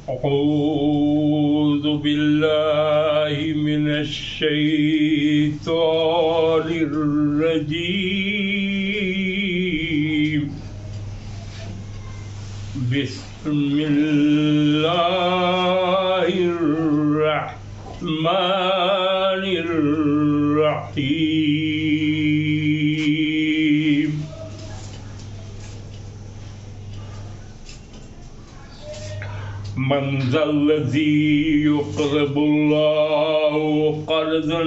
أعوذ بالله من الشيطان الرجيم بسم الله الرحمن الرحيم من ذا الذي يقرض الله قرضا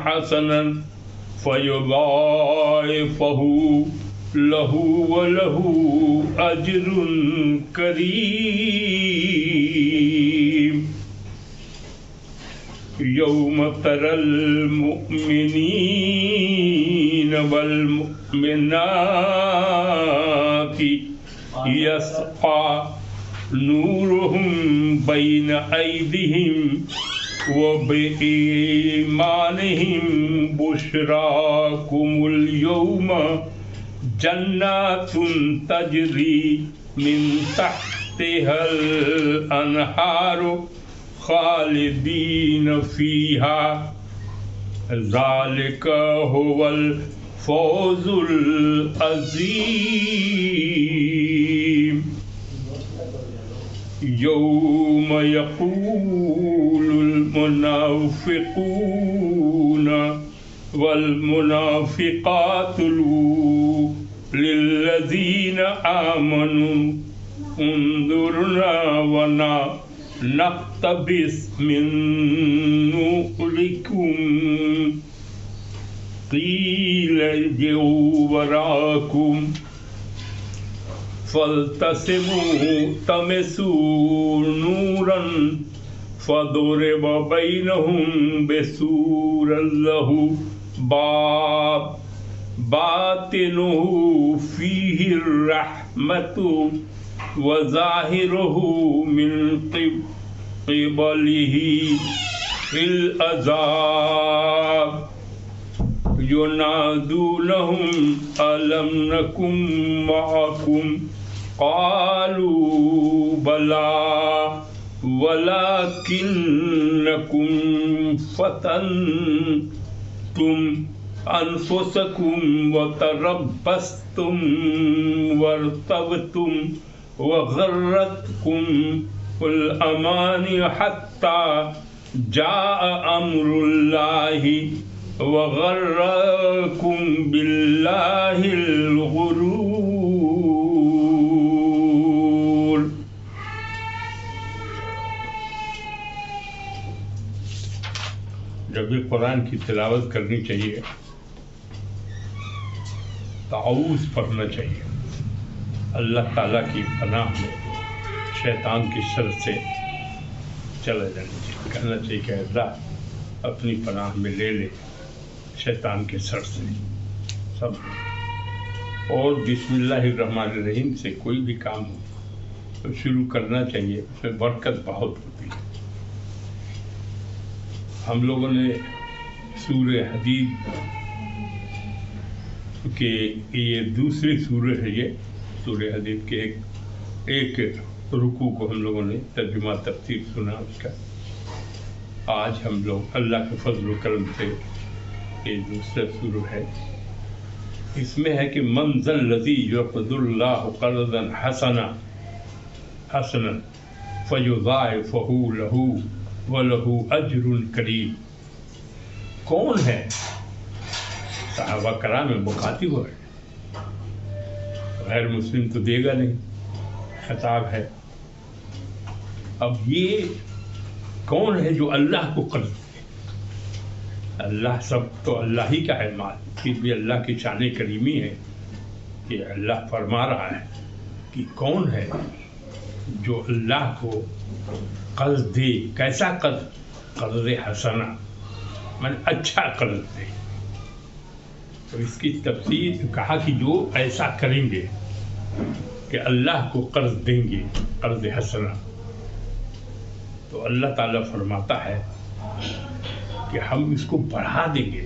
حسنا فيضاعفه له وله أجر كريم يوم ترى المؤمنين والمؤمنات يسعى نورهم بين أيديهم وبإيمانهم بشراكم اليوم جنات تجري من تحتها الأنهار خالدين فيها ذلك هو الفوز العظيم يوم يقول المنافقون والمنافقات للذين آمنوا انظرنا نقتبس من نوركم قيل ارجعوا وراءكم فالتمسوا نورا فضرب بينهم بسور له باب باطنه فيه الرحمة وظاهره من قبله العذاب ينادونهم ألم نكن معكم قالوا بلى ولكنكم فتنتم أنفسكم وتربصتم وارتبتم وغرتكم الأماني حتى جاء أمر الله وغركم بالله الغرور. جب بھی قرآن کی تلاوت کرنی چاہیے تعوذ پڑھنا چاہیے، اللہ تعالیٰ کی پناہ میں شیطان کی شر سے چلا جانا چاہیے، کہنا چاہیے کہ اللہ اپنی پناہ میں لے لے شیطان کے سر سے سب. اور بسم اللہ الرحمن الرحیم سے کوئی بھی کام ہو تو شروع کرنا چاہیے، اس میں برکت بہت ہوتی ہے. ہم لوگوں نے سورہ حدید کہ یہ دوسری سورہ ہے، یہ سورہ حدید کے ایک رکوع کو ہم لوگوں نے ترجمہ تفسیر سنا اس کا. آج ہم لوگ اللہ کے فضل و کرم سے یہ دوسرا سورہ ہے، اس میں ہے کہ من ذا الذی یقرض اللہ قرضا حسنا فیضاعفہ لہ وَلَهُ أَجْرٌ كَرِيمٌ. کون ہے؟ صحابہ کرام میں مخاطب ہے، غیر مسلم تو دے گا نہیں، خطاب ہے. اب یہ کون ہے جو اللہ کو قرض دے؟ اللہ سب تو اللہ ہی کا ہے مال، پھر بھی اللہ کی شان کریمی ہے کہ اللہ فرما رہا ہے کہ کون ہے جو اللہ کو قرض دے. کیسا قرض؟ قرض حسنہ، من اچھا قرض دے. تو اس کی تفسیر کہا کہ جو ایسا کریں گے کہ اللہ کو قرض دیں گے، قرض حسنہ، تو اللہ تعالیٰ فرماتا ہے کہ ہم اس کو بڑھا دیں گے،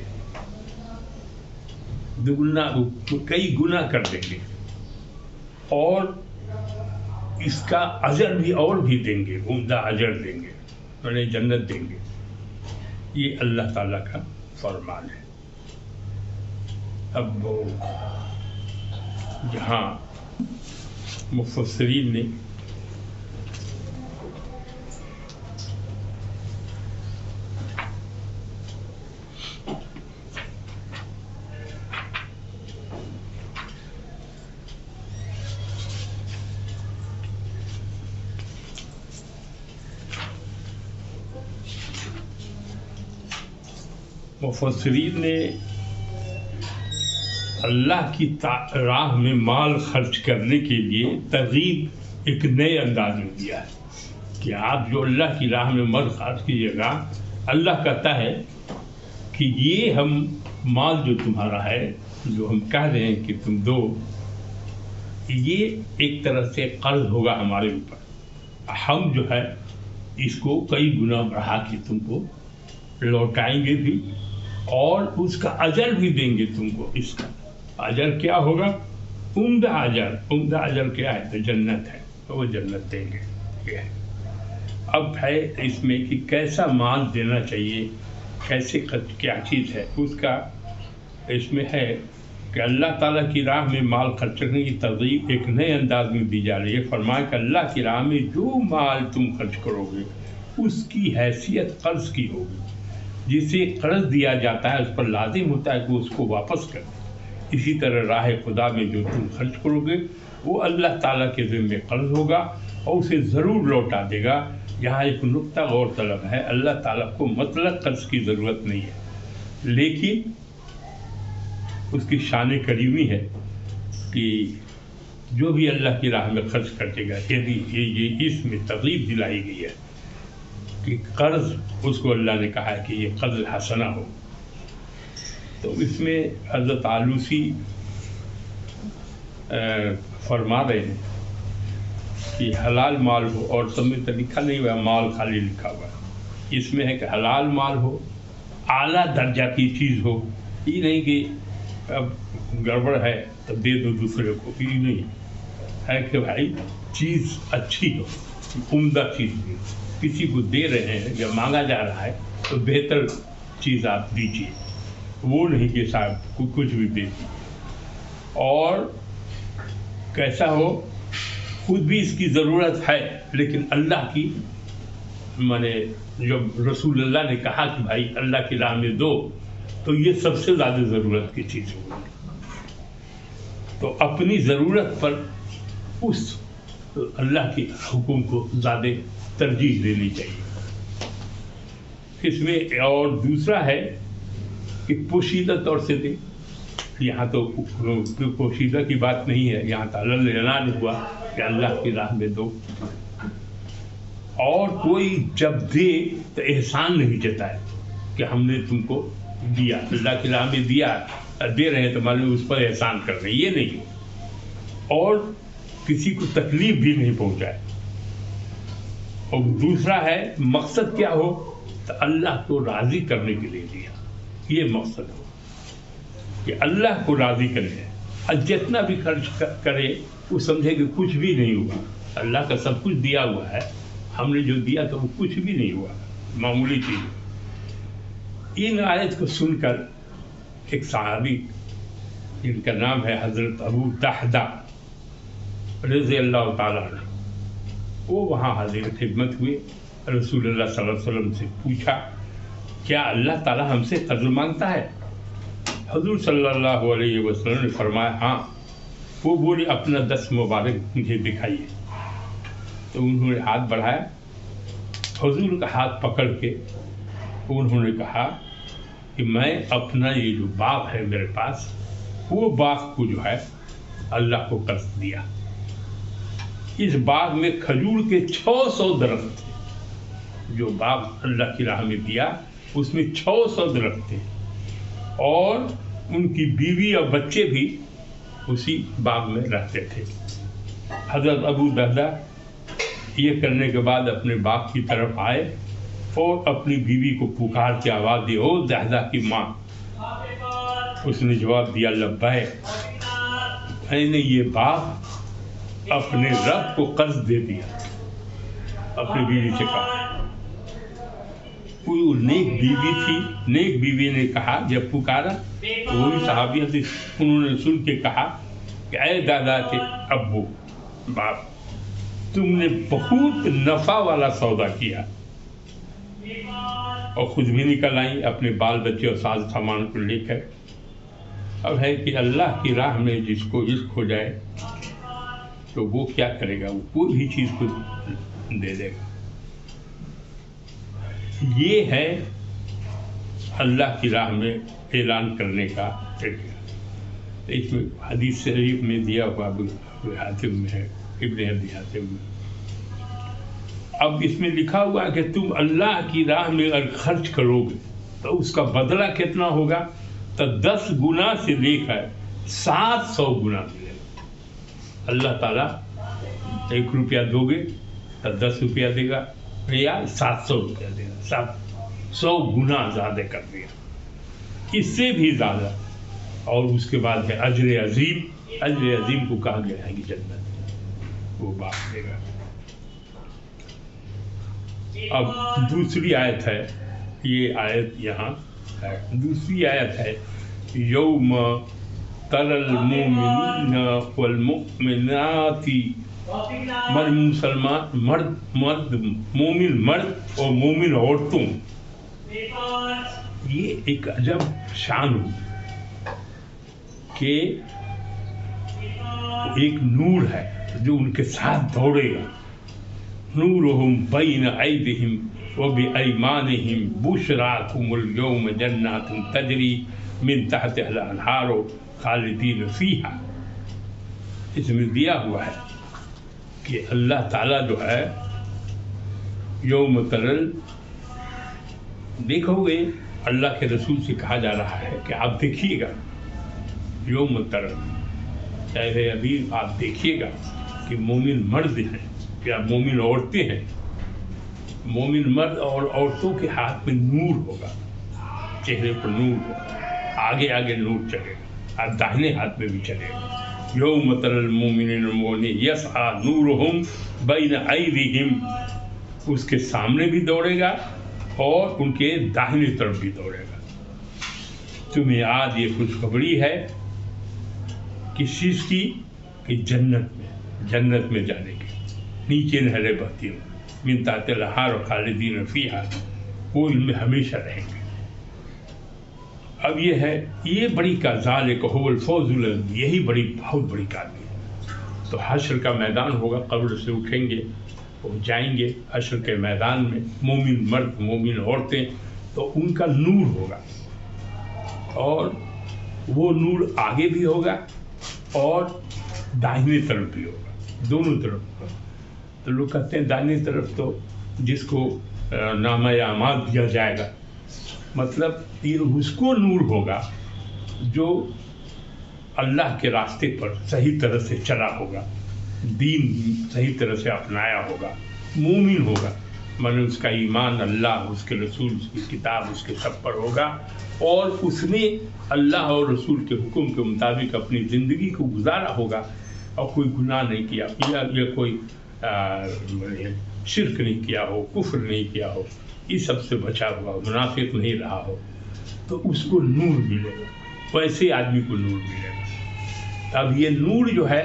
دگنا کئی گنا کر دیں گے. اور اس کا اجر بھی اور بھی دیں گے، عمدہ اجر دیں گے، انہیں جنت دیں گے. یہ اللہ تعالیٰ کا فرمان ہے. اب وہ جہاں مفسرین نے اللہ کی راہ میں مال خرچ کرنے کے لیے ترغیب ایک نئے انداز میں دیا ہے کہ آپ جو اللہ کی راہ میں مال خرچ کیجیے گا، اللہ کہتا ہے کہ یہ ہم مال جو تمہارا ہے، جو ہم کہہ رہے ہیں کہ تم دو، یہ ایک طرح سے قرض ہوگا ہمارے اوپر. ہم جو ہے اس کو کئی گنا بڑھا کے تم کو لوٹائیں گے بھی، اور اس کا اجر بھی دیں گے تم کو. اس کا اجر کیا ہوگا؟ عمدہ اجر. عمدہ اجر کیا ہے؟ تو جنت ہے، تو وہ جنت دیں گے. یہ ہے. اب ہے اس میں کہ کیسا مال دینا چاہیے، کیسے کیا چیز ہے اس کا. اس میں ہے کہ اللہ تعالیٰ کی راہ میں مال خرچ کرنے کی ترغیب ایک نئے انداز میں دی جا رہی ہے. فرمایا کہ اللہ کی راہ میں جو مال تم خرچ کرو گے اس کی حیثیت قرض کی ہوگی. جسے قرض دیا جاتا ہے اس پر لازم ہوتا ہے کہ اس کو واپس کر دے. اسی طرح راہ خدا میں جو تم خرچ کرو گے وہ اللہ تعالیٰ کے ذمے قرض ہوگا اور اسے ضرور لوٹا دے گا. یہاں ایک نقطہ غور طلب ہے، اللہ تعالیٰ کو مطلق قرض کی ضرورت نہیں ہے، لیکن اس کی شان کریمی ہے کہ جو بھی اللہ کی راہ میں خرچ کرے گا، یہ اس میں ترغیب دلائی گئی ہے کہ قرض اس کو اللہ نے کہا ہے کہ یہ قرض حسنہ ہو. تو اس میں حضرت آلوسی فرما رہے ہیں کہ حلال مال ہو، اور سب میں تو لکھا نہیں ہوا مال، خالی لکھا ہوا ہے. اس میں ہے کہ حلال مال ہو، اعلیٰ درجہ کی چیز ہو. یہ نہیں کہ اب گڑبڑ ہے تو دے دو دوسرے کو، یہ نہیں ہے کہ بھائی چیز اچھی ہو، عمدہ چیز ہو. کسی کو دے رہے ہیں یا مانگا جا رہا ہے تو بہتر چیز آپ دیجیے، وہ نہیں کہ صاحب کچھ بھی دے دیجیے. اور کیسا ہو، خود بھی اس کی ضرورت ہے، لیکن اللہ کی جب رسول اللہ نے کہا کہ بھائی اللہ کی راہ میں دو، تو یہ سب سے زیادہ ضرورت کی چیز ہوگی. تو اپنی ضرورت پر اس اللہ کے حکم کو زیادہ ترجیح دینی چاہیے. اس میں اور دوسرا ہے کہ پوشیدہ طور سے دے. یہاں تو پوشیدہ کی بات نہیں ہے، یہاں تعلل اعلان ہوا کہ اللہ کی راہ میں دو. اور کوئی جب دے تو احسان نہیں جتائے کہ ہم نے تم کو دیا، اللہ کی راہ میں دیا، دے رہے ہیں تو معلوم اس پر احسان کر رہے ہیں، یہ نہیں. اور کسی کو تکلیف بھی نہیں پہنچائے. اور دوسرا ہے مقصد کیا ہو تو اللہ کو راضی کرنے کے لیے دیا. یہ مقصد ہو کہ اللہ کو راضی کرے، اور جتنا بھی خرچ کرے وہ سمجھے کہ کچھ بھی نہیں ہوا. اللہ کا سب کچھ دیا ہوا ہے، ہم نے جو دیا تو وہ کچھ بھی نہیں ہوا، معمولی چیز. ان آیت کو سن کر ایک صحابی جن کا نام ہے حضرت ابو دحدہ رضی اللہ تعالیٰ عنہ، وہ وہاں حاضر خدمت ہوئے. رسول اللہ صلی اللہ علیہ وسلم سے پوچھا کیا اللہ تعالیٰ ہم سے قرض مانگتا ہے؟ حضور صلی اللہ علیہ وسلم نے فرمایا ہاں. وہ بولے اپنا دست مبارک مجھے دکھائیے. تو انہوں نے ہاتھ بڑھایا، حضور کا ہاتھ پکڑ کے انہوں نے کہا کہ میں اپنا یہ جو باغ ہے میرے پاس، وہ باغ کو جو ہے اللہ کو قرض دیا. اس باغ میں کھجور کے 600 درخت تھے. جو باغ اللہ کی راہ میں دیا اس میں 600 درخت تھے، اور ان کی بیوی اور بچے بھی اسی باغ میں رہتے تھے. حضرت ابو دحدہ یہ کرنے کے بعد اپنے باغ کی طرف آئے اور اپنی بیوی کو پکار کے آواز دی، او دحدہ کی ماں. اس نے جواب دیا لبیک. میں نے یہ باغ اپنے رب کو قرض دے دیا. اپنی بیوی سے کہا، کوئی نیک بیوی تھی، نیک بیوی نے کہا جب پکارا تو وہی صحابیہ تھی، انہوں نے سن کے کہا کہ اے دادا کے ابو باپ، تم نے بہت نفع والا سودا کیا، اور خود بھی نکل آئی اپنے بال بچے اور ساز سامان کو لے کر. اب ہے کہ اللہ کی راہ میں جس کو عشق ہو جائے تو وہ کیا کرے گا، وہ کوئی بھی چیز کو دے دے گا. یہ ہے اللہ کی راہ میں اعلان کرنے کا طریقہ. اس میں حدیث شریف میں دیا ہوا ابو حاتم میں ہے، ابن ابی حاتم میں. اب اس میں لکھا ہوا ہے کہ تم اللہ کی راہ میں اگر خرچ کرو گے تو اس کا بدلہ کتنا ہوگا، تو 10 گنا سے لے کر 700 گنا ملے گا. اللہ تعالیٰ 1 روپیہ دو گے تو 10 روپیہ دے گا، یا 700 روپیہ دے گا، 700 گنا زیادہ کر دیا، اس سے بھی زیادہ. اور اس کے بعد ہے اجر عظیم. اجر عظیم کو کہا گیا ہے کہ جنت وہ باپ دے گا. اب دوسری آیت ہے، یہ آیت یہاں ہے. دوسری آیت ہے یوم تری المؤمنین والمؤمنات، مسلمان مرد مومن مرد اور مومن عورتوں. یہ ایک عجب شان ہو کہ ایک نور ہے جو ان کے ساتھ دوڑے گا. نورہم بین ایدہم وبایمانہم بشراکم اليوم جنات تجری من تحتہا الانہار خالدین فیہا. اس میں دیا ہوا ہے کہ اللہ تعالیٰ جو ہے یوم ترل، دیکھو گے اللہ کے رسول سے کہا جا رہا ہے کہ آپ دیکھیے گا یوم ترل، چاہے ابھی آپ دیکھیے گا کہ مومن مرد ہیں یا مومن عورتیں ہیں. مومن مرد اور عورتوں کے ہاتھ میں نور ہوگا، چہرے پر نور ہوگا، آگے آگے نور چلے گا، اور داہنے ہاتھ میں بھی چلے گا. یوم تری المؤمنین والمؤمنات یسعی نورہم بین ایدیہم، اس کے سامنے بھی دوڑے گا اور ان کے داہنی طرف بھی دوڑے گا. تمہیں آج یہ خوشخبری ہے کس چیز کی، کہ جنت میں جانے کی. نیچے نہریں بہتی ہوں من تحت الانہار خالدین فیہا، وہ ان میں ہمیشہ رہیں گے. اب یہ ہے، یہ بڑی کا ذالک هو الفوز العظیم، یہی بہت بڑی کامیابی ہے. تو حشر کا میدان ہوگا، قبر سے اٹھیں گے اور جائیں گے حشر کے میدان میں، مومن مرد مومن عورتیں، تو ان کا نور ہوگا، اور وہ نور آگے بھی ہوگا اور داہنی طرف بھی ہوگا، دونوں طرف ہوگا. تو لوگ کہتے ہیں داہنی طرف تو جس کو نامہ اعمال دیا جائے گا، مطلب یہ اس کو نور ہوگا جو اللہ کے راستے پر صحیح طرح سے چلا ہوگا، دین صحیح طرح سے اپنایا ہوگا، مومن ہوگا، مانے اس کا ایمان اللہ، اس کے رسول، اس کی کتاب اس کے سب پر ہوگا، اور اس نے اللہ اور رسول کے حکم کے مطابق اپنی زندگی کو گزارا ہوگا، اور کوئی گناہ نہیں کیا، یا کوئی شرک نہیں کیا ہو، کفر نہیں کیا ہو، یہ سب سے بچا ہوا ہو، منافق نہیں رہا ہو، تو اس کو نور ملے گا. ویسے آدمی کو نور ملے گا. اب یہ نور جو ہے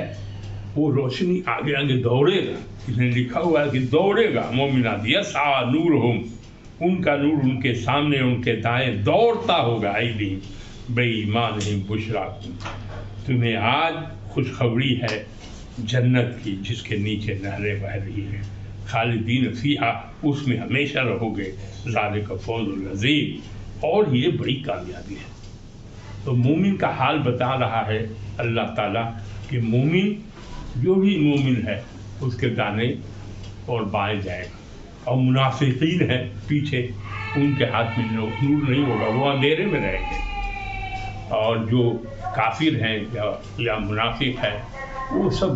وہ روشنی آگے آگے دوڑے گا. اس نے لکھا ہوا ہے کہ دوڑے گا. مومنات یسعی نورہم، ان کا نور ان کے سامنے ان کے دائیں دوڑتا ہوگا. ایدیہم بایمانہم بشراکم، تمہیں آج خوشخبری ہے جنت کی جس کے نیچے نہریں بہہ رہی ہیں. خالدین فیہا، اس میں ہمیشہ رہو گے. ذالک فوز العظیم، اور یہ بڑی کامیابی ہے. تو مومن کا حال بتا رہا ہے اللہ تعالیٰ کہ مومن جو بھی مومن ہے اس کے دانے اور بائیں جائے گا، اور منافقین ہیں پیچھے، ان کے ہاتھ میں نور نہیں ہوگا، وہ اندھیرے میں رہیں گے. اور جو کافر ہیں یا منافق ہیں وہ سب،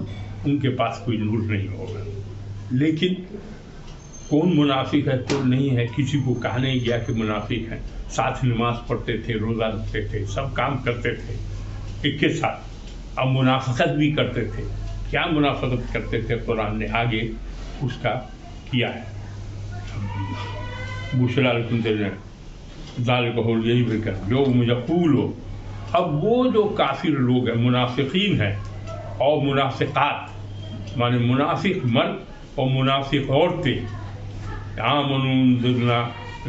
ان کے پاس کوئی نور نہیں ہوگا. لیکن کون منافق ہے کون نہیں ہے کسی کو کہا نہیں گیا کہ منافق ہیں. ساتھ نماز پڑھتے تھے، روزہ رکھتے تھے، سب کام کرتے تھے ایک کے ساتھ، اب منافقت بھی کرتے تھے، کیا منافقت کرتے تھے، قرآن نے آگے اس کا کیا ہے. بشرا لکم ذالک یہی بھی کر جو مجھے قول ہو. اب وہ جو کافر لوگ ہیں، منافقین ہیں اور منافقات، مانے منافق مرد اور منافق عورتیں، آمنوا انظرنا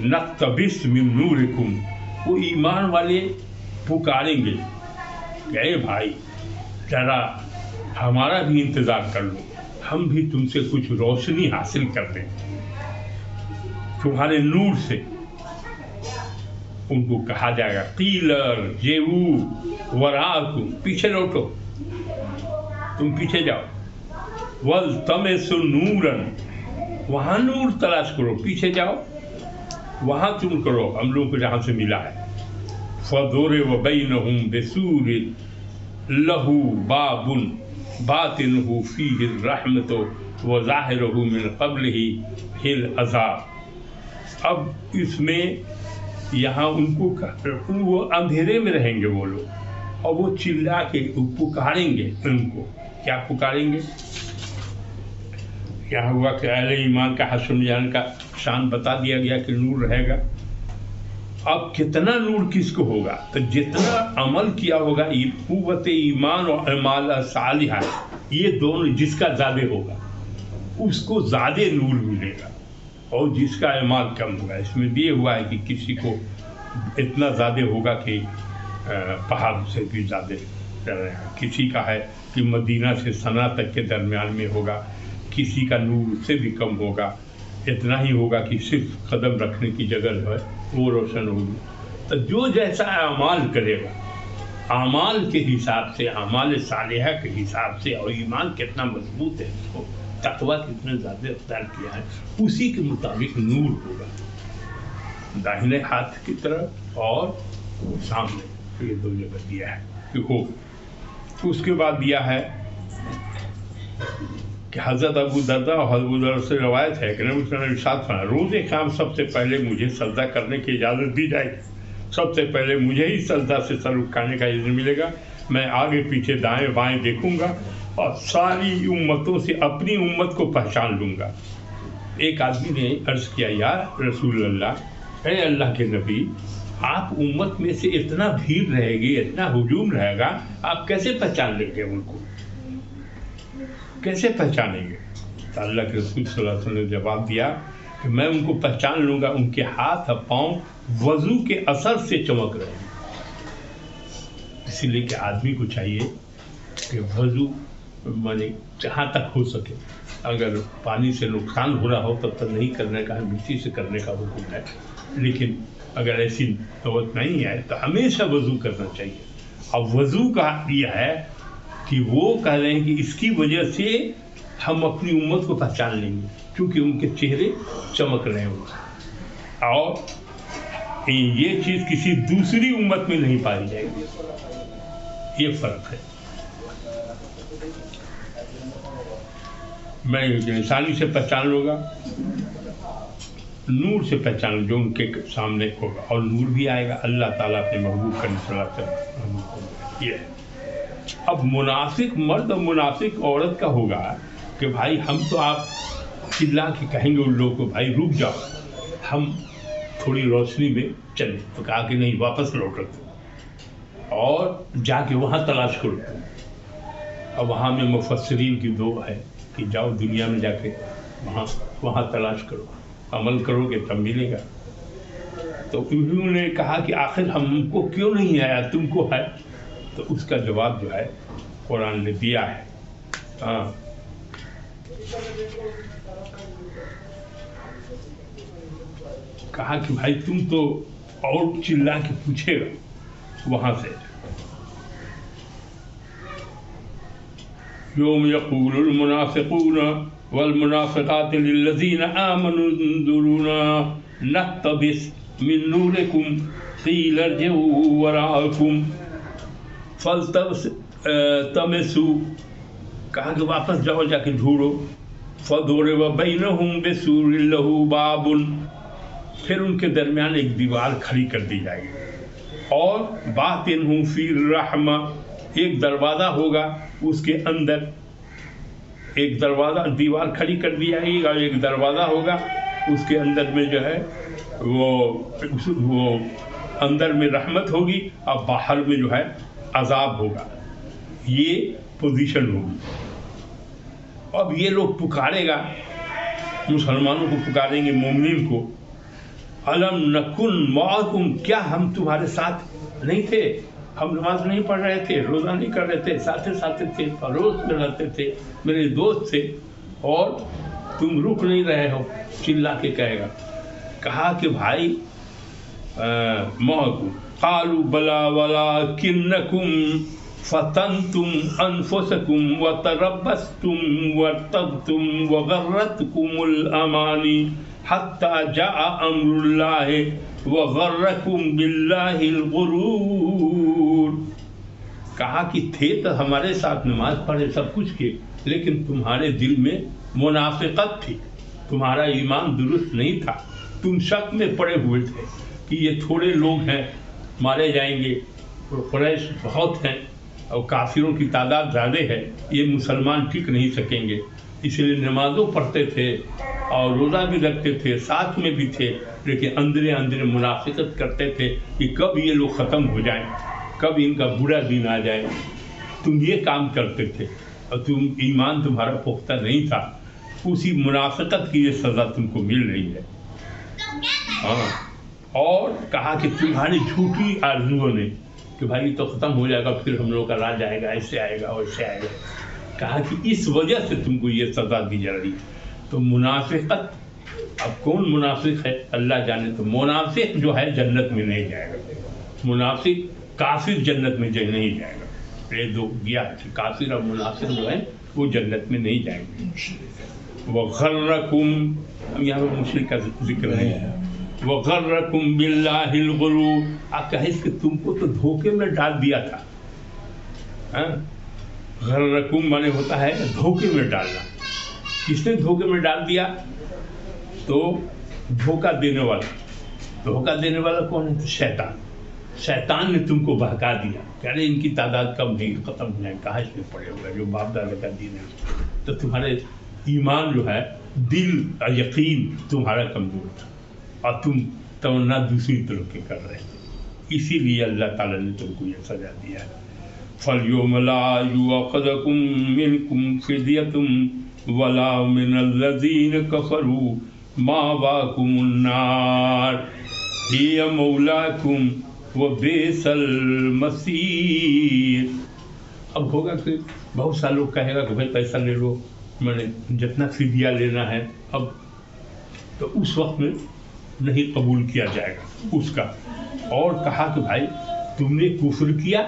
نقتبس من نورکم، وہ ایمان والے پکاریں گے کہ اے بھائی ذرا ہمارا بھی انتظار کر لو، ہم بھی تم سے کچھ روشنی حاصل کر لیں تمہارے نور سے. ان کو کہا جائے گا قیل ارجعوا وراءکم، پیچھے لوٹو، تم پیچھے جاؤ. والتمسوا نورا، وہاں نور تلاش کرو، پیچھے جاؤ وہاں تم کرو ہم لوگوں کو جہاں سے ملا ہے. فضرب بینہم بسور لہ باب باطنہ فیہ الرحمۃ وظاہرہ من قبلہ العذاب. اب اس میں یہاں ان کو وہ اندھیرے میں رہیں گے وہ لوگ، اور وہ چلا کے پکاریں گے. ان کو کیا پکاریں گے؟ کیا ہوا کہ اہل ایمان کا حسن جان کا شان بتا دیا گیا کہ نور رہے گا. اب کتنا نور کس کو ہوگا؟ تو جتنا عمل کیا ہوگا، قوت ایمان اور اعمال صالحہ، یہ دونوں جس کا زیادہ ہوگا اس کو زیادہ نور ملے گا، اور جس کا اعمال کم ہوگا. اس میں بھی یہ ہوا ہے کہ کسی کو اتنا زیادہ ہوگا کہ پہاڑ سے بھی زیادہ رہے گا، کسی کا ہے کہ مدینہ سے صنعا تک کے درمیان میں ہوگا، کسی کا نور اس سے بھی کم ہوگا، اتنا ہی ہوگا کہ صرف قدم رکھنے کی جگہ جو ہے وہ روشن ہوگی. تو جو جیسا اعمال کرے گا، اعمال کے حساب سے، اعمال صالحہ کے حساب سے، اور ایمان کتنا مضبوط ہے، اس کو تقویٰ کتنے زیادہ اختیار کیا ہے، اسی کے مطابق نور ہوگا. داہنے ہاتھ کی طرف اور سامنے، یہ دو جگہ دیا ہے کہ ہو. اس کے بعد دیا ہے کہ حضرت ابو درداء اور حضرت ابو درداء سے روایت ہے کہ نبی صلی اللہ علیہ وسلم نے ارشاد فرمایا روز قیامت سب سے پہلے مجھے سجدہ کرنے کی اجازت دی جائے گی، سب سے پہلے مجھے ہی سجدہ سے سر اٹھانے کا اذن ملے گا. میں آگے پیچھے دائیں بائیں دیکھوں گا اور ساری امتوں سے اپنی امت کو پہچان لوں گا. ایک آدمی نے عرض کیا یا رسول اللہ، اے اللہ کے نبی، آپ امت میں سے اتنا بھیڑ رہے گی، اتنا ہجوم رہے گا، آپ کیسے پہچان لیں گے؟ ان کو کیسے پہچانیں گے؟ تو اللہ کے رسول صلی اللہ علیہ وسلم نے جواب دیا کہ میں ان کو پہچان لوں گا، ان کے ہاتھ اور پاؤں وضو کے اثر سے چمک رہے ہیں. اسی لیے کہ آدمی کو چاہیے کہ وضو مانے جہاں تک ہو سکے، اگر پانی سے نقصان ہو رہا ہو تب تک نہیں کرنے کا ہے، مٹی سے کرنے کا حکم ہے. لیکن اگر ایسی نوبت نہیں ہے تو ہمیشہ وضو کرنا چاہیے. اب وضو کا یہ ہے کہ وہ کہہ رہے ہیں کہ اس کی وجہ سے ہم اپنی امت کو پہچان لیں گے، کیونکہ ان کے چہرے چمک رہے ہیں، اور یہ چیز کسی دوسری امت میں نہیں پائی جائے گی. یہ فرق ہے. میں انسانی سے پہچان لوں گا، نور سے پہچان جو ان کے سامنے ہوگا، اور نور بھی آئے گا اللہ تعالیٰ اپنے محبوب کرنے صلی اللہ علیہ وسلم. یہ ہے. اب منافق مرد اور منافق عورت کا ہوگا کہ بھائی ہم تو آپ چلا کے کہیں گے ان لوگوں کو بھائی رک جاؤ، ہم تھوڑی روشنی میں چلیں، تو کہا کہ نہیں، واپس لوٹو اور جا کے وہاں تلاش کرو. اب وہاں میں مفسرین کی دو ہے کہ جاؤ دنیا میں جا کے وہاں تلاش کرو، عمل کرو گے تب ملے گا. تو انہوں نے کہا کہ آخر ہم کو کیوں نہیں آیا، تم کو ہے؟ تو اس کا جواب جو ہے قرآن نے دیا ہے. ہاں، کہا کہ بھائی تم تو اور چلا کے پوچھے گا وہاں سے. یوم یقول المنافقون والمنافقات للذین آمنوا انظرونا نقتبس من نورکم قیل ارجعوا وراءکم فالتمسوا، کہا کہ واپس جاؤ، جا کے ڈھونڈو. فضرب بینہم بسور لہ باب، پھر ان کے درمیان ایک دیوار کھڑی کر دی جائے گی، اور باطنہ فیہ الرحمہ، ایک دروازہ ہوگا اس کے اندر ایک دروازہ دیوار کھڑی کر دی جائے گی اور ایک دروازہ ہوگا، اس کے اندر میں جو ہے وہ اندر میں رحمت ہوگی اور باہر میں جو ہے عذاب ہوگا. یہ پوزیشن ہوگی. اب یہ لوگ پکارے گا، مسلمانوں کو پکاریں گے، مومنین کو، الم نکن معکم، کیا ہم تمہارے ساتھ نہیں تھے؟ ہم نماز نہیں پڑھ رہے تھے، روزہ نہیں کر رہے تھے، ساتھ تھے، پڑوس میں رہتے تھے، میرے دوست تھے، اور تم رک نہیں رہے ہو. چلا کے کہے گا. کہا کہ بھائی معکم، قالوا بلا ولکنکم فتنتم انفسکم وتربصتم وارتبتم وغرتکم الامانی حتی جاء امر اللہ وغرکم باللہ الغرور. کہا کہ تھے تو ہمارے ساتھ نماز پڑھے، سب کچھ کیے، لیکن تمہارے دل میں منافقت تھی، تمہارا ایمان درست نہیں تھا، تم شک میں پڑے ہوئے تھے کہ یہ تھوڑے لوگ ہیں، مارے جائیں گے، قریش بہت ہیں اور کافروں کی تعداد زیادہ ہے، یہ مسلمان ٹک نہیں سکیں گے. اس لیے نمازوں پڑھتے تھے اور روزہ بھی رکھتے تھے، ساتھ میں بھی تھے، لیکن اندرے منافقت کرتے تھے کہ کب یہ لوگ ختم ہو جائیں، کب ان کا برا دن آ جائے. تم یہ کام کرتے تھے اور ایمان تمہارا پختہ نہیں تھا، اسی منافقت کی یہ سزا تم کو مل رہی ہے. اور کہا کہ تمہاری جھوٹی آرزوؤں نے کہ بھائی تو ختم ہو جائے گا، پھر ہم لوگ کا راج آئے گا، ایسے آئے گا ویسے آئے گا. کہا کہ اس وجہ سے تم کو یہ سزا دی جا رہی. تو منافقت، اب کون منافق ہے اللہ جانے. تو منافق جو ہے جنت میں نہیں جائے گا، منافق کافر جنت میں نہیں جائے گا. یہ دو گیا ہے، کافر اور منافق جو ہے وہ جنت میں نہیں جائیں گے. وغرکم، یہاں پر مشرک کا ذکر نہیں ہے. وغرکم باللہ الغرور، آپ کہیں کہ تم کو تو دھوکے میں ڈال دیا تھا. غرکم مانے ہوتا ہے دھوکے میں ڈالنا. کس نے دھوکے میں ڈال دیا؟ تو دھوکہ دینے والا کون ہے؟ تو شیطان نے تم کو بہکا دیا کہ ارے ان کی تعداد کم نہیں، ختم ہو جائے، کہاں اس میں پڑے ہوئے جو باپ دادا کا دین ہے. تو تمہارے ایمان جو ہے، دل اور یقین تمہارا کمزور تھا اور تم تمنا دوسری طرف کے کر رہے تھے، اسی لیے اللہ تعالیٰ نے تم کو یہ سزا دیا ہے. فَالْيَوْمَ لَا يُؤْخَذُ مِنْكُمْ فِدْيَةٌ وَلَا مِنَ الَّذِينَ كَفَرُوا مَأْوَاكُمُ النَّارُ هِيَ مَوْلَاكُمْ وَبِئْسَ الْمَصِيرُ. اب ہوگا کہ بہت سا لوگ کہے گا کہ بھائی پیسہ لے لو، میں نے جتنا فدیہ لینا ہے. اب تو اس وقت میں نہیں قبول کیا جائے گا اس کا. اور کہا کہ بھائی تم نے کفر کیا،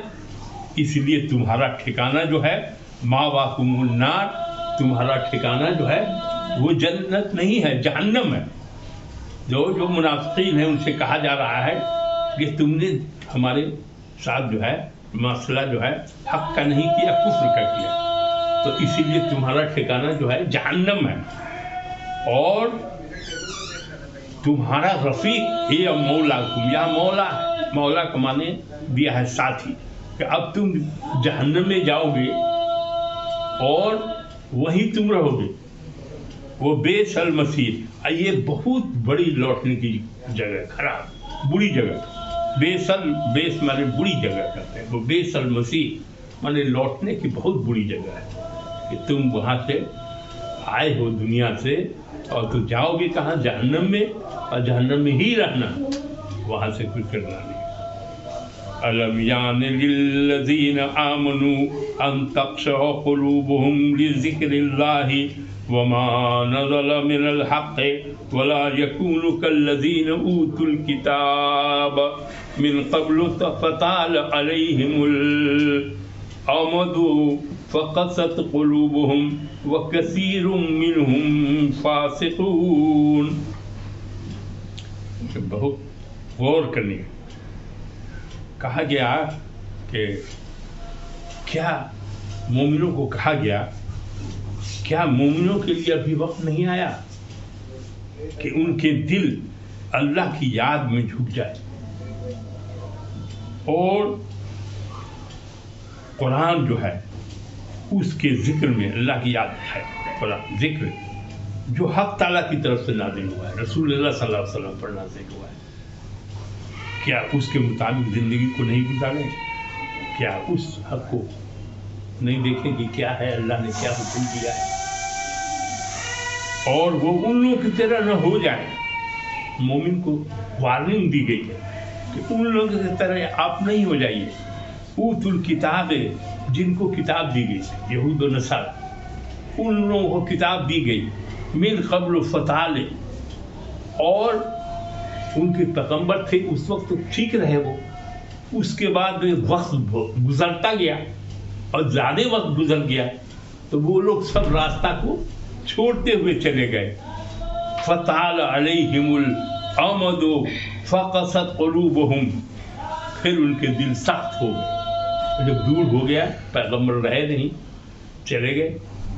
اس لیے تمہارا ٹھکانہ جو ہے ماواکم النار، تمہارا ٹھکانہ جو ہے وہ جنت نہیں ہے، جہنم ہے. جو منافقین ہیں ان سے کہا جا رہا ہے کہ تم نے ہمارے ساتھ جو ہے مسئلہ جو ہے حق کا نہیں کیا، کفر کا کیا، تو اسی لیے تمہارا ٹھکانہ جو ہے جہنم ہے. اور تمہارا رفیق یہ مولاکم، یا مولا ہے، مولا کو مانے دیا ہے ساتھی، کہ اب تم جہنم میں جاؤ گے اور وہیں تم رہو گے. وہ بئس المصیر، یہ بہت بڑی لوٹنے کی جگہ، خراب بری جگہ. بیس مانے بری جگہ کہتے ہیں، وہ بئس المصیر مانے لوٹنے کی بہت بری جگہ ہے کہ تم وہاں سے آئے ہو دنیا سے اور تو جاؤ گے کہاں؟ جہنم میں، اور جہنم میں ہی رہنا، وہاں سے کچھ کرنا نہیں. أَلَمْ يَعْنِ لِلَّذِينَ آمَنُوا أَن تَخْشَعَ قُلُوبُهُمْ لِذِكْرِ اللَّهِ وَمَا نَزَلَ مِنَ الْحَقِّ وَلَا يَكُونُوا كَالَّذِينَ أُوتُوا الْكِتَابَ مِنْ قَبْلُ فَطَالَ عَلَيْهِمُ الْأَمَدُ فَقَسَتْ قُلُوبُهُمْ وَكَثِيرٌ مِّنْهُمْ فَاسِقُونَ. بہت غور کرنی ہے. کہا گیا کہ کیا مومنوں کو کہا گیا، کیا مومنوں کے لیے ابھی وقت نہیں آیا کہ ان کے دل اللہ کی یاد میں جھک جائے اور قرآن جو ہے اس کے ذکر میں اللہ کی یاد ہے، قرآن ذکر جو حق تعالیٰ کی طرف سے نازل ہوا ہے، رسول اللہ صلی اللہ علیہ وسلم پر نازل ہوا ہے، کیا اس کے مطابق زندگی کو نہیں گزاریں؟ کیا اس حق کو نہیں دیکھیں کہ کیا ہے، اللہ نے کیا حکم دیا ہے، اور وہ ان لوگوں کی طرح نہ ہو جائے۔ مومن کو وارننگ دی گئی ہے کہ ان لوگوں کی طرح آپ نہیں ہو جائیے۔ اوت الکتاب، جن کو کتاب دی گئی، یہود و نصارہ، ان لوگوں کو کتاب دی گئی، من قبل فتال، اور ان کے پیغمبر تھے اس وقت تو ٹھیک رہے وہ، اس کے بعد وقت گزرتا گیا اور زیادہ وقت گزر گیا تو وہ لوگ سب راستہ کو چھوڑتے ہوئے چلے گئے۔ فطال علیہم الامد فقست قلوبہم، پھر ان کے دل سخت ہو گئے، جب دور ہو گیا پیغمبر رہے نہیں، چلے گئے،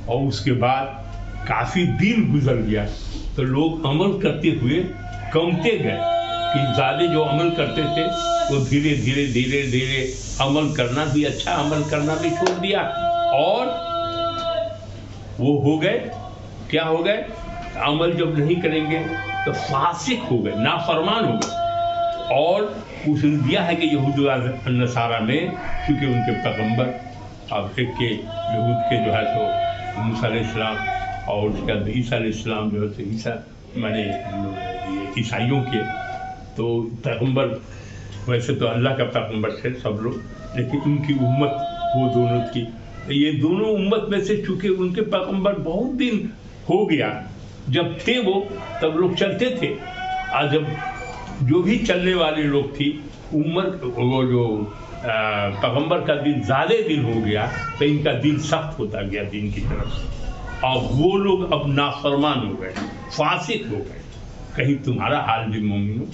اور اس کے بعد کافی دن گزر گیا تو لوگ عمل کرتے ہوئے کمتے گئے، کہ زیادہ جو عمل کرتے تھے وہ دھیرے دھیرے دھیرے دھیرے عمل کرنا بھی، اچھا عمل کرنا بھی چھوڑ دیا، اور وہ ہو گئے، کیا ہو گئے؟ عمل جب نہیں کریں گے تو فاسق ہو گئے، نافرمان ہو گئے۔ اور اصول دیا ہے کہ یہود و نصارہ میں، کیونکہ ان کے پیغمبر اب ایک کے یہود کے جو ہے تو موسیٰ علیہ السلام، اور اس کے بعد عیسیٰ علیہ السلام جو ہے تو عیسیٰ میں نے عیسائیوں کے، تو پیغمبر ویسے تو اللہ کا پیغمبر تھے سب لوگ، لیکن ان کی امت وہ دونوں تھی، یہ دونوں امت میں سے چونکہ ان کے پیغمبر بہت دن ہو گیا، جب تھے وہ تب لوگ چلتے تھے، اور جب جو بھی چلنے والے لوگ تھی امت، وہ جو پیغمبر کا دن زیادہ دن ہو گیا تو ان کا دل سخت ہوتا گیا دین کی طرف سے، اور وہ لوگ اب نافرمان ہو گئے، فاسق ہو گئے۔ کہیں تمہارا حال بھی مومنو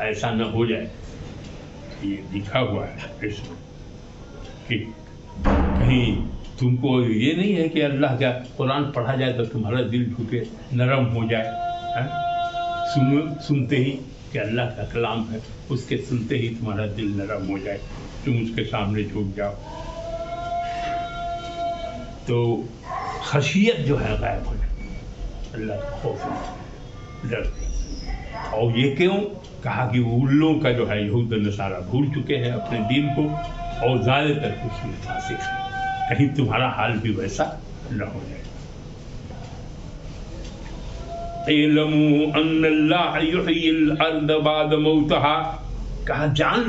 ایسا نہ ہو جائے، یہ لکھا ہوا ہے اس میں کہ کہیں تم کو یہ نہیں ہے کہ اللہ کا قرآن پڑھا جائے تو تمہارا دل جھکے، نرم ہو جائے، سنتے ہی کہ اللہ کا کلام ہے، اس کے سنتے ہی تمہارا دل نرم ہو جائے، تم اس کے سامنے جھک جاؤ، تو خشیت جو ہے غائب ہو جائے، اللہ کا خوف ڈر۔ اور یہ کیوں کہا کہ ان لوگوں کا جو ہے یہود و نصارہ بھول چکے ہیں اپنے دین کو، اور زیادہ تر اس میں فاسق ہے، کہیں تمہارا حال بھی ویسا نہ ہو جائے۔ اعلموا ان اللہ یحیی الارض بعد موتها، کہا جان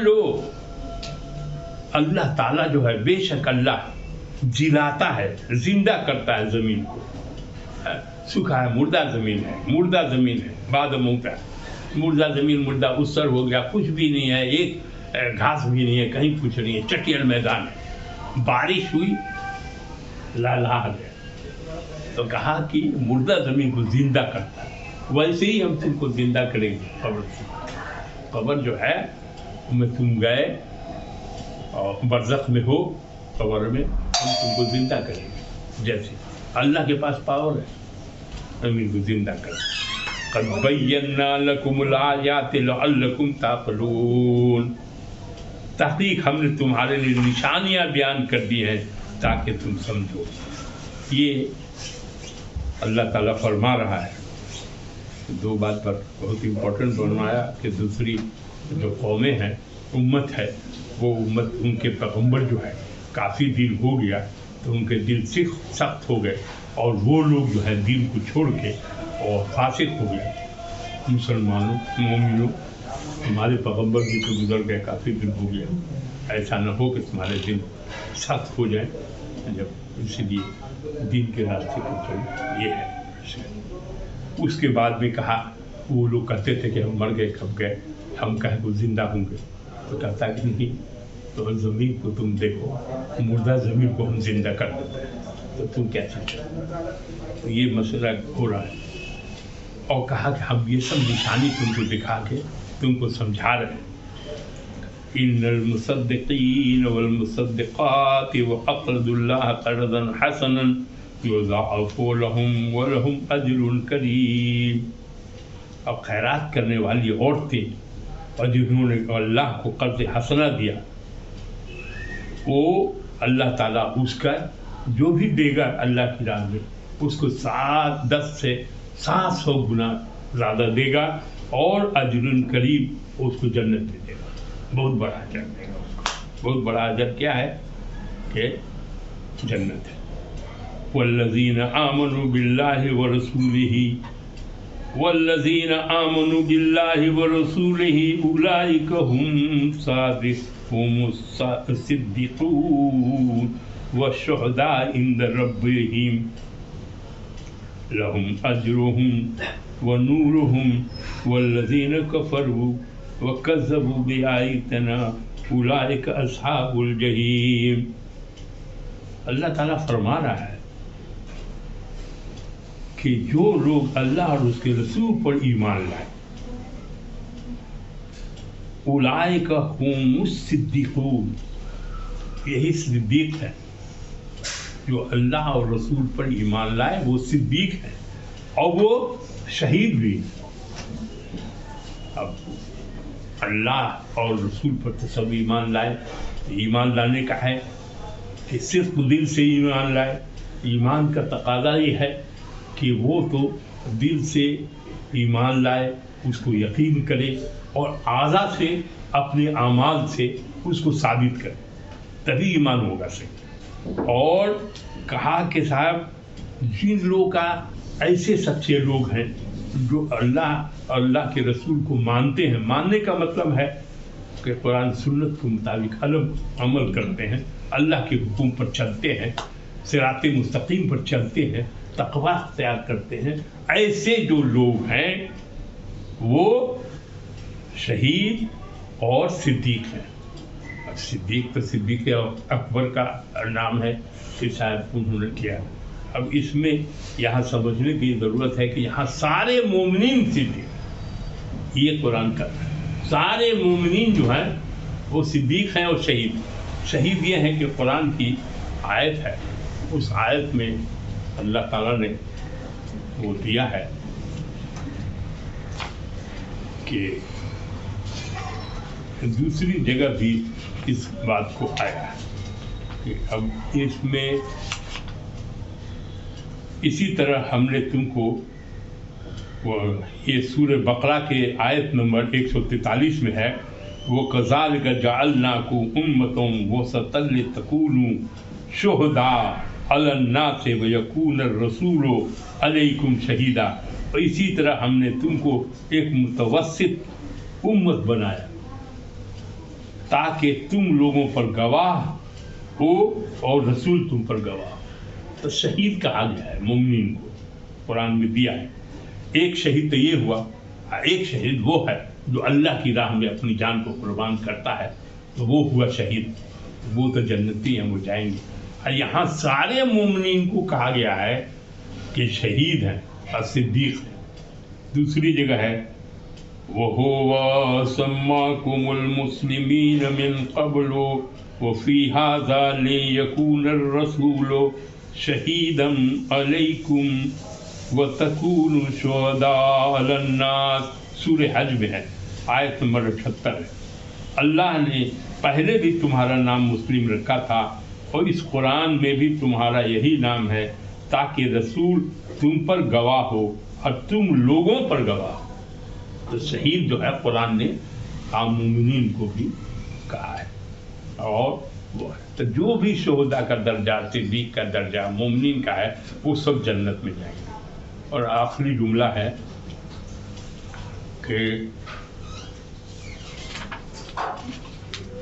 لو اللہ تعالیٰ جو ہے، بے شک اللہ جلاتا ہے، زندہ کرتا ہے زمین کو، سکھا ہے، مردہ زمین ہے، بعد موتها، مردہ زمین، مردہ اسر ہو گیا، کچھ بھی نہیں ہے، ایک گھاس بھی نہیں ہے، کہیں کچھ نہیں ہے، چٹیل میدان ہے، بارش ہوئی لہلہا گیا، تو کہا کہ مردہ زمین کو زندہ کرتا ہے، ویسے ہی ہم تم کو زندہ کریں گے قبر سے۔ قبر جو ہے میں تم گئے اور برزخ میں ہو، قبر میں ہم تم کو زندہ کریں گے، جیسے اللہ کے پاس پاور ہے زمین کو زندہ کریں۔ قد بینا لکم الآیات لعلکم تعقلون، تحقیق ہم نے تمہارے لیے نشانیاں بیان کر دی ہیں تاکہ تم سمجھو۔ یہ اللہ تعالیٰ فرما رہا ہے، دو بات پر بہت امپورٹنٹ بنوایا کہ دوسری جو قومیں ہیں، امت ہے، وہ امت ان کے پیغمبر جو ہے کافی دن ہو گیا تو ان کے دل سخت ہو گئے، اور وہ لوگ جو ہے دین کو چھوڑ کے اور فاسق ہو گئے۔ مسلمانوں، مومنوں، تمہارے پیغمبر بھی تو گزر گئے، کافی دن ہو گیا، ایسا نہ ہو کہ تمہارے دل سخت ہو جائے، جب اسی لیے دین کے راستے کو چلو، یہ ہے۔ اس کے بعد بھی کہا، وہ لوگ کہتے تھے کہ ہم مر گئے، کب گئے، ہم کہیں وہ زندہ ہوں گے، تو کہتا کہ نہیں، تو زمین کو تم دیکھو، مردہ زمین کو ہم زندہ کر دیتے ہیں، تو تم کیا چاہتے؟ یہ مسئلہ ہو رہا ہے، اور کہا کہ ہم یہ سب نشانی تم کو دکھا کے تم کو سمجھا رہے ہیں۔ ان المصدقین والمصدقات وأقرضوا الله قرضا حسنا يضاعف لهم ولهم اجر کریم، اور خیرات کرنے والی عورتیں اور جنہوں نے اللہ کو قرض حسنہ دیا، وہ اللہ تعالیٰ اس کا جو بھی دے گا اللہ کی راہ میں اس کو 10 سے 700 گنا زیادہ دے گا، اور اجر کریم اس کو جنت میں دے گا، بہت بڑا اجر دے گا اس کو۔ بہت بڑا اجر کیا ہے کہ جنت ہے۔ والذین آمنوا باللہ ورسولہ والذین آمنوا باللہ ورسولہ اولئک هم الصدیقون والشہداء عند ربہم لهم اجرهم ونورهم والذین کفروا وکذبوا بآیاتنا اولئک اصحاب الجحیم۔ اللہ تعالیٰ فرما رہا ہے کہ جو لوگ اللہ اور اس کے رسول پر ایمان لائے اولئک هم الصدیقون، یہی صدیق ہے، جو اللہ اور رسول پر ایمان لائے وہ صدیق ہے، اور وہ شہید بھی۔ اب اللہ اور رسول پر تو سب ایمان لائے، ایمان لانے کا ہے کہ صرف دل سے ایمان لائے۔ ایمان کا تقاضا یہ ہے کہ وہ تو دل سے ایمان لائے، اس کو یقین کرے، اور اعضاء سے اپنے اعمال سے اس کو ثابت کرے، تبھی ایمان ہوگا صحیح۔ اور کہا کہ صاحب جن لوگوں کا ایسے سچے لوگ ہیں جو اللہ کے رسول کو مانتے ہیں، ماننے کا مطلب ہے کہ قرآن سنت کے مطابق عمل کرتے ہیں، اللہ کے حکم پر چلتے ہیں، صراط مستقیم پر چلتے ہیں، تقوی اختیار کرتے ہیں، ایسے جو لوگ ہیں وہ شہید اور صدیق ہیں۔ اب صدیق تو صدیق اکبر کا نام ہے کہ شاید انہوں نے کیا۔ اب اس میں یہاں سمجھنے کی ضرورت ہے کہ یہاں سارے مومنین صدیق، یہ قرآن کا سارے مومنین جو ہیں وہ صدیق ہیں اور شہید۔ شہید یہ ہے کہ قرآن کی آیت ہے، اس آیت میں اللہ تعالیٰ نے وہ دیا ہے کہ دوسری جگہ بھی اس بات کو آیا ہے کہ اب اس میں اسی طرح ہم نے تم کو یہ سورہ بقرہ کے آیت نمبر 143 میں ہے، وَكَذَلِكَ جَعَلْنَاكُمْ أُمَّةً وَسَطًا لِتَكُونُوا شُهَدَاءَ عَلَى النَّاسِ وَيَكُونَ الرَّسُولُ عَلَيْكُمْ شَهِيدًا۔ اور اسی طرح ہم نے تم کو ایک متوسط امت بنایا تاکہ تم لوگوں پر گواہ ہو اور رسول تم پر گواہ ہو۔ تو شہید کہا گیا ہے مومنین کو، قرآن میں دیا ہے۔ ایک شہید تو یہ ہوا، ایک شہید وہ ہے جو اللہ کی راہ میں اپنی جان کو قربان کرتا ہے، تو وہ ہوا شہید، وہ تو جنتی ہیں، وہ جائیں گے۔ اور یہاں سارے مومنین کو کہا گیا ہے کہ شہید ہیں اور صدیق ہیں۔ دوسری جگہ ہے وَهُوَ سَمَّاكُمُ الْمُسْلِمِينَ مِنْ قَبْلُ وَفِي هَذَا لِيَكُونَ الرَّسُولُ شَهِيدًا عَلَيْكُمْ وَتَكُونُوا شُهَدَاءَ عَلَى النَّاسِ، سورہ حج میں ہے، آیت نمبر 78 ہے۔ اللہ نے پہلے بھی تمہارا نام مسلم رکھا تھا، اور اس قرآن میں بھی تمہارا یہی نام ہے، تاکہ رسول تم پر گواہ ہو اور تم لوگوں پر گواہ ہو۔ تو شہید جو ہے قرآن نے عام مومنین کو بھی کہا ہے، اور وہ ہے تو جو بھی شہداء کا درجہ، صدیق کا درجہ، مومنین کا ہے، وہ سب جنت میں جائیں گے۔ اور آخری جملہ ہے کہ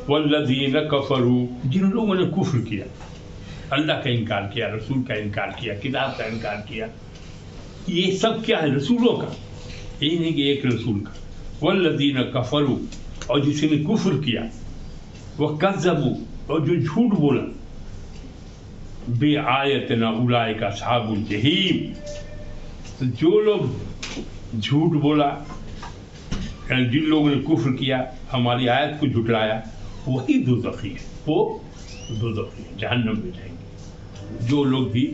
والذین کفروا، جن لوگوں نے کفر کیا، اللہ کا انکار کیا، رسول کا انکار کیا، کتاب کا انکار کیا، یہ سب کیا ہے؟ رسولوں کا، یہ نہیں کہ ایک رسول کا۔ والذین کفروا، اور جس نے کفر کیا، وکذبوا، اور جو جھوٹ بولا، بآیاتنا اولئک اصحاب الجحیم، تو جو لوگ جھوٹ بولا، یعنی جن لوگوں نے کفر کیا، ہماری آیت کو جھٹلایا، وہی دوزخی ہے، وہ دوزخی ہے، جہنم میں جائیں گے۔ جو لوگ بھی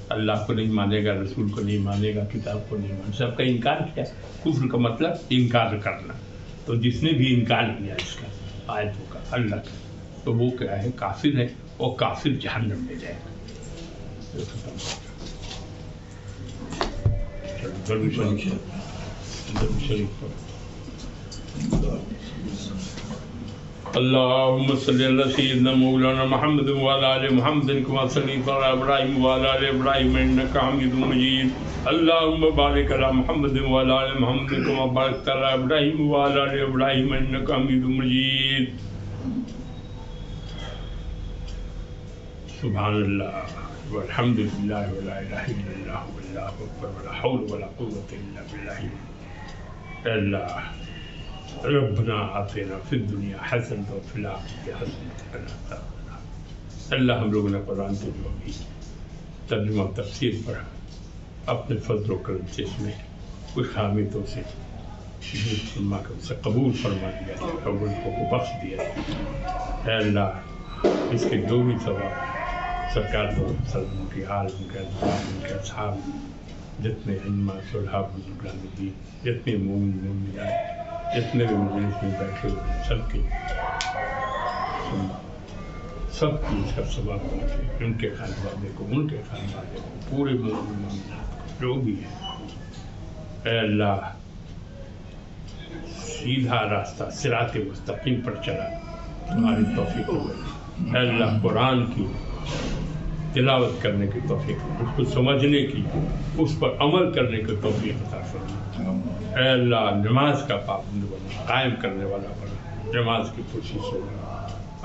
اللہ کو نہیں مانے گا، رسول کو نہیں مانے گا، کتاب کو نہیں مانے، سب کا انکار کیا۔ کفر کا مطلب انکار کرنا، تو جس نے بھی انکار کیا اس کا، آیتوں کا، اللہ کا، تو وہ کیا ہے کافر ہے اور کافر جہنم میں جائے گا. درود شریف اللهم صل على سيدنا مولانا محمد وعلى ال محمد كما صليت على ابراهيم وعلى ال ابراهيم انك حميد مجيد. اللهم بارك على محمد وعلى ال محمد كما باركت على ابراهيم وعلى ال ابراهيم انك حميد مجيد. سبحان اللہ والحمد للہ ولا الہ الا اللہ واللہ اکبر ولا حول ولا قوة الا باللہ. اے اللہ ربنا آتنا فی الدنیا حسنۃ وفی الآخرۃ حسنۃ وقنا عذاب النار. اللہ ہم لوگوں نے قرآن کے جو ابھی ترجمہ تفسیر پڑھا اپنے فضل و کرم سے اس میں کچھ خامی تو سے فرما کر اسے قبول فرما دیا ہے اور ان کو بخش دیا ہے. اے اللہ اس کے جو بھی ثواب سرکار تو ان کی حال ان کے اصحاب ان کے اصحاب جتنے علماء صلحاء بزرگان دین جتنے مومن مومنات جتنے بھی مجلس میں بیٹھے ہوئے سب کی اس کا ثواب پہنچے. ان کے خانوادے کو ان کے خانوادے کو پورے مومن جو بھی ہے. اے اللہ سیدھا راستہ صراط مستقیم پر چلا تمہاری توفیق ہو گئی. اے اللہ قرآن کی تلاوت کرنے کی توفیق اس کو سمجھنے کی اس پر عمل کرنے کی توفیق عطا فرما. اے اللہ نماز کا پابند بنا قائم کرنے والا بنا نماز کی کوشش ہو.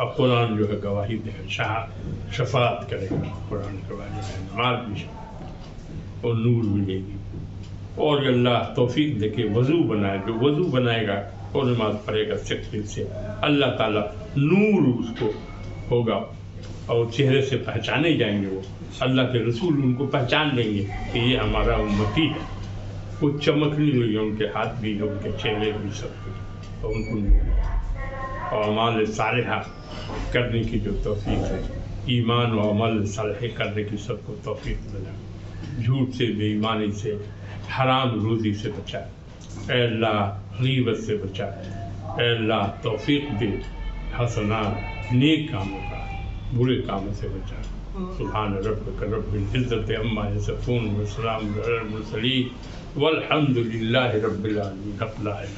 اب قرآن جو ہے گواہی دے شفاعت کرے گا. قرآن گواہی ہے نماز بھی اور نور ملے گی. اور اللہ توفیق دے کے وضو بنائے جو وضو بنائے گا اور نماز پڑھے گا سکتے سے اللہ تعالیٰ نور اس کو ہوگا اور چہرے سے پہچانے جائیں گے. وہ اللہ کے رسول ان کو پہچان لیں گے کہ یہ ہمارا امتی ہے. وہ چمکنے لگے ان کے ہاتھ بھی ان کے چہرے بھی سب کچھ اور ان کو اور اعمال صالحہ کرنے کی جو توفیق ہے ایمان و عمل صالح کرنے کی سب کو توفیق ملا. جھوٹ سے بے ایمانی سے حرام روزی سے بچا. اے اللہ غیبت سے بچا. اے اللہ توفیق دے حسنات نیک کاموں کا برے کاموں سے بچا. سبحان ربک رب العزت عما یصفون وسلام علی المرسلین والحمد للہ رب العالمین.